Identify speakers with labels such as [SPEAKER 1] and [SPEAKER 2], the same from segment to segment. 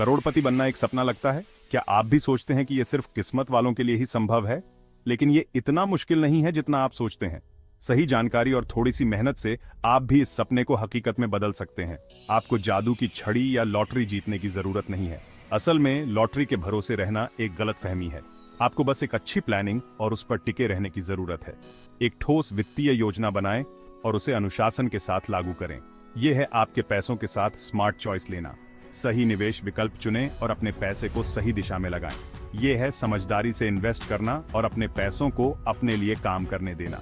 [SPEAKER 1] करोड़पति बनना एक सपना लगता है? क्या आप भी सोचते हैं कि यह सिर्फ किस्मत वालों के लिए ही संभव है? लेकिन ये इतना मुश्किल नहीं है जितना आप सोचते हैं। सही जानकारी और थोड़ी सी मेहनत से आप भी इस सपने को हकीकत में बदल सकते हैं। आपको जादू की छड़ी या लॉटरी जीतने की जरूरत नहीं है। असल में लॉटरी के भरोसे रहना एक गलतफहमी है। आपको बस एक अच्छी प्लानिंग और उस पर टिके रहने की जरूरत है। एक ठोस वित्तीय योजना बनाएं और उसे अनुशासन के साथ लागू करें। यह है आपके पैसों के साथ स्मार्ट चॉइस लेना। सही निवेश विकल्प चुनें और अपने पैसे को सही दिशा में लगाएं। यह है समझदारी से इन्वेस्ट करना और अपने पैसों को अपने लिए काम करने देना।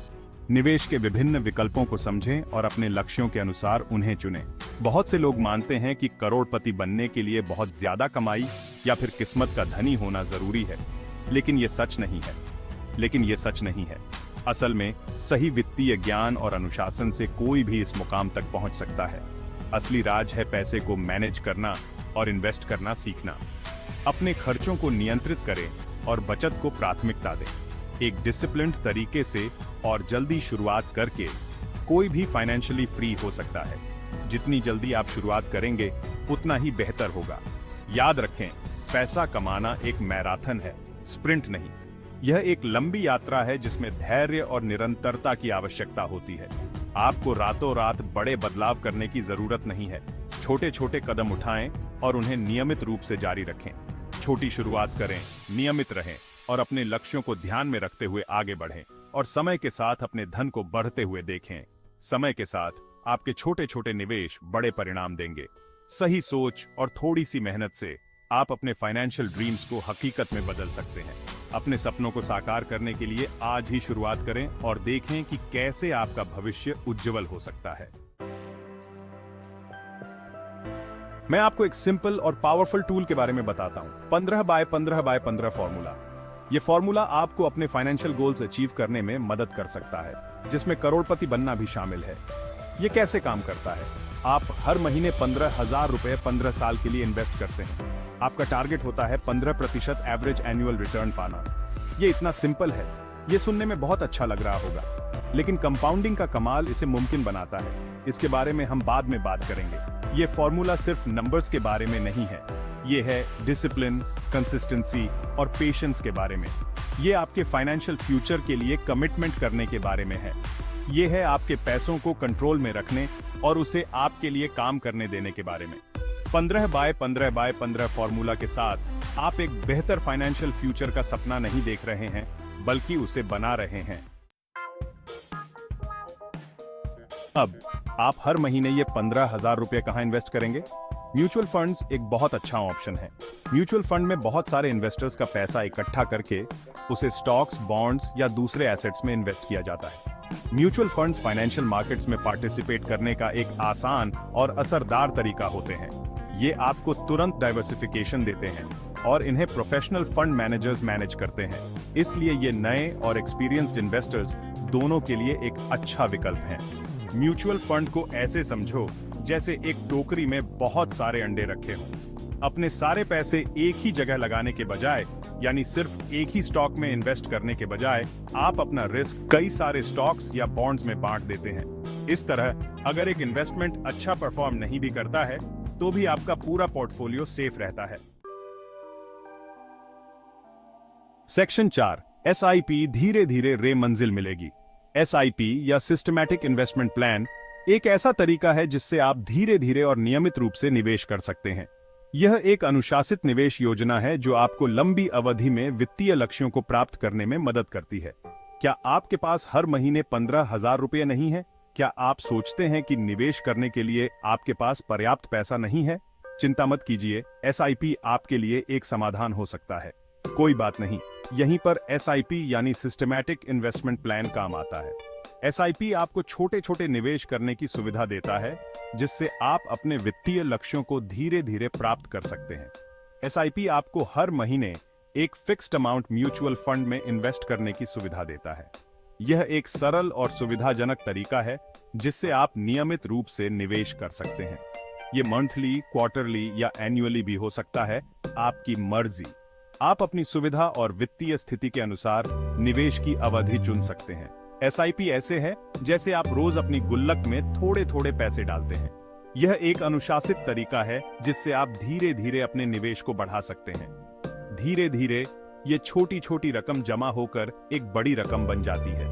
[SPEAKER 1] निवेश के विभिन्न विकल्पों को समझें और अपने लक्ष्यों के अनुसार उन्हें चुनें। बहुत से लोग मानते हैं कि करोड़पति बनने के लिए बहुत ज्यादा कमाई या फिर किस्मत का धनी होना जरूरी है, लेकिन ये सच नहीं है। असल में सही वित्तीय ज्ञान और अनुशासन से कोई भी इस मुकाम तक पहुंच सकता है। असली राज है पैसे को मैनेज करना और इन्वेस्ट करना सीखना। अपने खर्चों को नियंत्रित करें और बचत को प्राथमिकता दें। एक डिसिप्लिन्ड तरीके से और जल्दी शुरुआत करके कोई भी फाइनेंशियली फ्री हो सकता है। जितनी जल्दी आप शुरुआत करेंगे उतना ही बेहतर होगा। याद रखें, पैसा कमाना एक मैराथन है, स्प्रिंट नहीं। यह एक लंबी यात्रा है जिसमें धैर्य और निरंतरता की आवश्यकता होती है। आपको रातों रात बड़े बदलाव करने की जरूरत नहीं है। छोटे छोटे कदम उठाएं और उन्हें नियमित रूप से जारी रखें। छोटी शुरुआत करें, नियमित रहें और अपने लक्ष्यों को ध्यान में रखते हुए आगे बढ़ें और समय के साथ अपने धन को बढ़ते हुए देखें। समय के साथ आपके छोटे छोटे निवेश बड़े परिणाम देंगे। सही सोच और थोड़ी सी मेहनत से आप अपने फाइनेंशियल ड्रीम्स को हकीकत में बदल सकते हैं। अपने सपनों को साकार करने के लिए आज ही शुरुआत करें और देखें कि कैसे आपका भविष्य उज्जवल हो सकता है। मैं आपको एक सिंपल और पावरफुल टूल के बारे में बताता हूं, 15 बाय 15 बाय 15 फॉर्मूला। यह फॉर्मूला आपको अपने फाइनेंशियल गोल्स अचीव करने में मदद कर सकता है, जिसमें करोड़पति बनना भी शामिल है। यह कैसे काम करता है? आप हर महीने 15,000 रुपए 15 साल के लिए इन्वेस्ट करते हैं। आपका टारगेट होता है 15% एवरेज एनुअल रिटर्न पाना। ये इतना सिंपल है, ये सुनने में बहुत अच्छा लग रहा होगा, लेकिन कंपाउंडिंग का कमाल इसे मुमकिन बनाता है। इसके बारे में हम बाद में बात करेंगे। ये फॉर्मूला सिर्फ नंबर्स के बारे में नहीं है, ये है डिसिप्लिन, कंसिस्टेंसी और पेशेंस के बारे में। ये आपके फाइनेंशियल फ्यूचर के लिए कमिटमेंट करने के बारे में है। ये है आपके पैसों को कंट्रोल में रखने और उसे आपके लिए काम करने देने के बारे में। 15 बाय 15 बाय 15 फॉर्मूला के साथ आप एक बेहतर फाइनेंशियल फ्यूचर का सपना नहीं देख रहे हैं, बल्कि उसे बना रहे हैं। अब आप हर महीने ये 15,000 रुपए कहां इन्वेस्ट करेंगे? म्यूचुअल फंड्स एक बहुत अच्छा ऑप्शन है। म्यूचुअल फंड में बहुत सारे इन्वेस्टर्स का पैसा इकट्ठा करके उसे स्टॉक्स, बॉन्ड्स या दूसरे एसेट्स में इन्वेस्ट किया जाता है। म्यूचुअल फंड्स फाइनेंशियल मार्केट्स में पार्टिसिपेट करने का एक आसान और असरदार तरीका होते हैं। ये आपको तुरंत डाइवर्सिफिकेशन देते हैं और इन्हें प्रोफेशनल फंड मैनेजर्स मैनेज करते हैं। इसलिए ये नए और एक्सपीरियंस्ड इन्वेस्टर्स दोनों के लिए एक अच्छा विकल्प है। म्यूचुअल फंड को ऐसे समझो जैसे एक टोकरी में बहुत सारे अंडे रखे हों। अपने सारे पैसे एक ही जगह लगाने के बजाय, यानी सिर्फ एक ही स्टॉक में इन्वेस्ट करने के बजाय, आप अपना रिस्क कई सारे स्टॉक्स या बॉन्ड्स में बांट देते हैं। इस तरह अगर एक इन्वेस्टमेंट अच्छा परफॉर्म नहीं भी करता है तो भी आपका पूरा पोर्टफोलियो सेफ रहता है। सेक्शन 4, SIP धीरे धीरे रे मंजिल मिलेगी। SIP या सिस्टमैटिक इन्वेस्टमेंट प्लान एक ऐसा तरीका है जिससे आप धीरे धीरे और नियमित रूप से निवेश कर सकते हैं। यह एक अनुशासित निवेश योजना है जो आपको लंबी अवधि में वित्तीय लक्ष्यों को प्राप्त करने में मदद करती है। क्या आपके पास हर महीने 15,000 रुपये नहीं है? क्या आप सोचते हैं कि निवेश करने के लिए आपके पास पर्याप्त पैसा नहीं है? चिंता मत कीजिए, SIP आपके लिए एक समाधान हो सकता है। कोई बात नहीं, यहीं पर SIP यानी सिस्टमैटिक इन्वेस्टमेंट प्लान काम आता है। SIP आपको छोटे छोटे निवेश करने की सुविधा देता है, जिससे आप अपने वित्तीय लक्ष्यों को धीरे धीरे प्राप्त कर सकते हैं। SIP आपको हर महीने एक फिक्स्ड अमाउंट म्यूचुअल फंड में इन्वेस्ट करने की सुविधा देता है। यह एक सरल और सुविधाजनक तरीका है जिससे आप नियमित रूप से निवेश कर सकते हैं। ये मंथली, क्वार्टरली या एनुअली भी हो सकता है, आपकी मर्जी। आप अपनी सुविधा और वित्तीय स्थिति के अनुसार निवेश की अवधि चुन सकते हैं। SIP ऐसे है जैसे आप रोज अपनी गुल्लक में थोड़े थोड़े पैसे डालते हैं। यह एक अनुशासित तरीका है जिससे आप धीरे धीरे अपने निवेश को बढ़ा सकते हैं। धीरे धीरे ये छोटी छोटी रकम जमा होकर एक बड़ी रकम बन जाती है।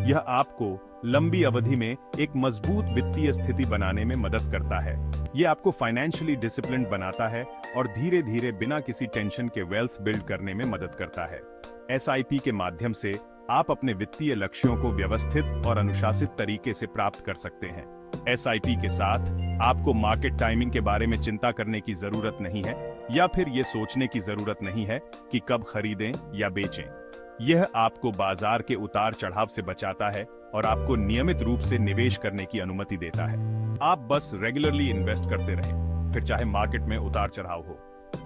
[SPEAKER 1] यह आपको लंबी अवधि में एक मजबूत वित्तीय स्थिति बनाने में मदद करता है। यह आपको फाइनेंशियली डिसिप्लिन्ड बनाता है और धीरे धीरे बिना किसी टेंशन के वेल्थ बिल्ड करने में मदद करता है। एसआईपी के माध्यम से आप अपने वित्तीय लक्ष्यों को व्यवस्थित और अनुशासित तरीके से प्राप्त कर सकते हैं। एसआईपी के साथ आपको मार्केट टाइमिंग के बारे में चिंता करने की जरूरत नहीं है या फिर ये सोचने की जरूरत नहीं है कि कब खरीदें या बेचें। यह आपको बाजार के उतार चढ़ाव से बचाता है और आपको नियमित रूप से निवेश करने की अनुमति देता है। आप बस रेगुलरली इन्वेस्ट करते रहें, फिर चाहे मार्केट में उतार चढ़ाव हो।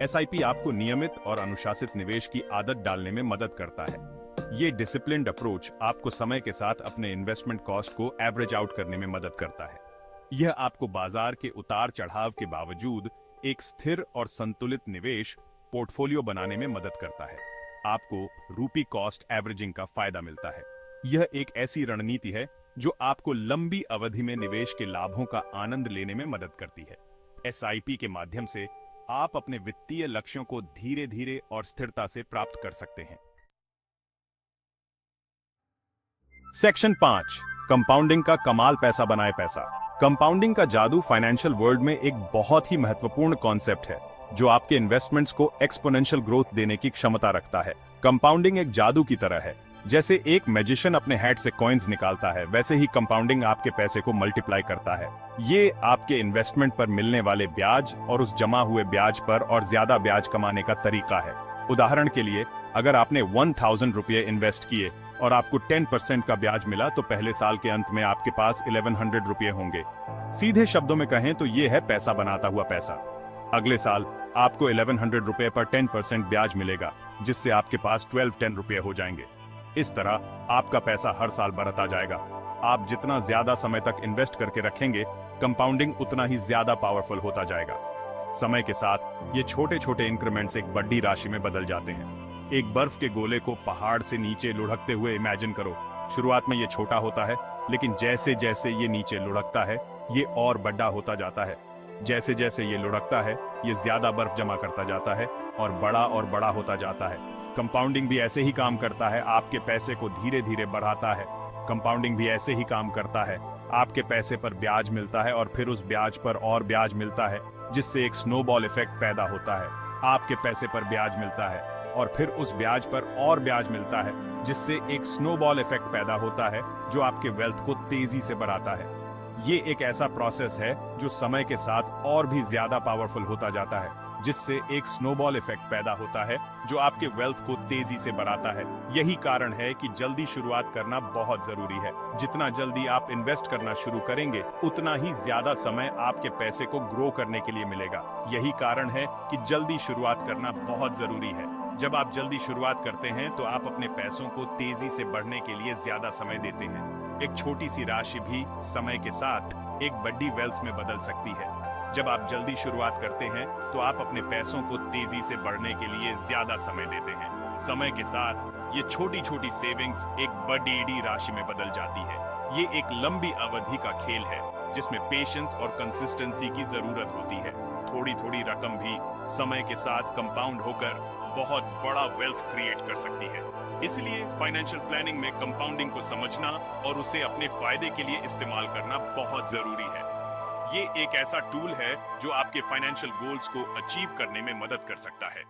[SPEAKER 1] एसआईपी आपको नियमित और अनुशासित निवेश की आदत डालने में मदद करता है। ये डिसिप्लिन्ड अप्रोच आपको समय के साथ अपने इन्वेस्टमेंट कॉस्ट को एवरेज आउट करने में मदद करता है। यह आपको बाजार के उतार चढ़ाव के बावजूद एक स्थिर और संतुलित निवेश पोर्टफोलियो बनाने में मदद करता है। आपको रूपी कॉस्ट एवरेजिंग का फायदा मिलता है। यह एक ऐसी रणनीति है जो आपको लंबी अवधि में निवेश के लाभों का आनंद लेने में मदद करती है। एसआईपी के माध्यम से आप अपने वित्तीय लक्ष्यों को धीरे धीरे और स्थिरता से प्राप्त कर सकते हैं। सेक्शन 5, कंपाउंडिंग का कमाल पैसा बनाए पैसा। कंपाउंडिंग का जादू फाइनेंशियल वर्ल्ड में एक बहुत ही महत्वपूर्ण कॉन्सेप्ट है जो आपके इन्वेस्टमेंट्स को एक्सपोनेंशियल ग्रोथ देने की क्षमता रखता है। कंपाउंडिंग एक जादू की तरह है। जैसे एक मैजिशियन अपने हैट से कॉइन्स निकालता है, वैसे ही कंपाउंडिंग आपके पैसे को मल्टीप्लाई करता है। ये आपके इन्वेस्टमेंट पर मिलने वाले ब्याज और उस जमा हुए ब्याज पर और ज्यादा ब्याज कमाने का तरीका है। उदाहरण के लिए, अगर आपने 1000 रुपये इन्वेस्ट किए और आपको 10% का ब्याज मिला तो पहले साल के अंत में आपके पास 1100 रुपये होंगे। सीधे शब्दों में कहें तो ये है पैसा बनाता हुआ पैसा। अगले साल आपको 1100 रुपये पर 10% ब्याज मिलेगा, जिससे आपके पास 1210 रुपये हो जाएंगे। इस तरह आपका पैसा हर साल बढ़ता जाएगा। आप जितना ज्यादा समय तक इन्वेस्ट करके रखेंगे, कंपाउंडिंग उतना ही ज्यादा पावरफुल होता जाएगा। समय के साथ ये छोटे छोटे इंक्रीमेंट्स एक बड़ी राशि में बदल जाते हैं। एक बर्फ के गोले को पहाड़ से नीचे लुढ़कते हुए इमेजिन करो। शुरुआत में ये छोटा होता है, लेकिन जैसे जैसे ये नीचे लुढ़कता है, ये और बड़ा होता जाता है। जैसे जैसे ये लुढ़कता है, ये ज्यादा बर्फ जमा करता जाता है और बड़ा होता जाता है। कंपाउंडिंग भी ऐसे ही काम करता है, आपके पैसे को धीरे धीरे बढ़ाता है। कंपाउंडिंग भी ऐसे ही काम करता है, आपके पैसे पर ब्याज मिलता है और फिर उस ब्याज पर और ब्याज मिलता है, जिससे एक स्नोबॉल इफेक्ट पैदा होता है। आपके पैसे पर ब्याज मिलता है और फिर उस ब्याज पर और ब्याज मिलता है, जिससे एक स्नोबॉल इफेक्ट पैदा होता है जो आपके वेल्थ को तेजी से बढ़ाता है। ये एक ऐसा प्रोसेस है जो समय के साथ और भी ज्यादा पावरफुल होता जाता है, जिससे एक स्नोबॉल इफेक्ट पैदा होता है जो आपके वेल्थ को तेजी से बढ़ाता है। यही कारण है कि जल्दी शुरुआत करना बहुत जरूरी है। जितना जल्दी आप इन्वेस्ट करना शुरू करेंगे, उतना ही ज्यादा समय आपके पैसे को ग्रो करने के लिए मिलेगा। यही कारण है कि जल्दी शुरुआत करना बहुत जरूरी है। जब आप जल्दी शुरुआत करते हैं तो आप अपने पैसों को तेजी से बढ़ने के लिए ज्यादा समय देते हैं। एक छोटी सी राशि भी समय के साथ एक बड़ी वेल्थ में बदल सकती है। जब आप जल्दी शुरुआत करते हैं तो आप अपने पैसों को तेजी से बढ़ने के लिए ज्यादा समय देते हैं। समय के साथ ये छोटी छोटी सेविंग्स एक बड़ी राशि में बदल जाती है। ये एक लंबी अवधि का खेल है जिसमें पेशेंस और कंसिस्टेंसी की जरूरत होती है। थोड़ी थोड़ी रकम भी समय के साथ कंपाउंड होकर बहुत बड़ा वेल्थ क्रिएट कर सकती है। इसलिए फाइनेंशियल प्लानिंग में कंपाउंडिंग को समझना और उसे अपने फायदे के लिए इस्तेमाल करना बहुत जरूरी है। ये एक ऐसा टूल है जो आपके फाइनेंशियल गोल्स को अचीव करने में मदद कर सकता है।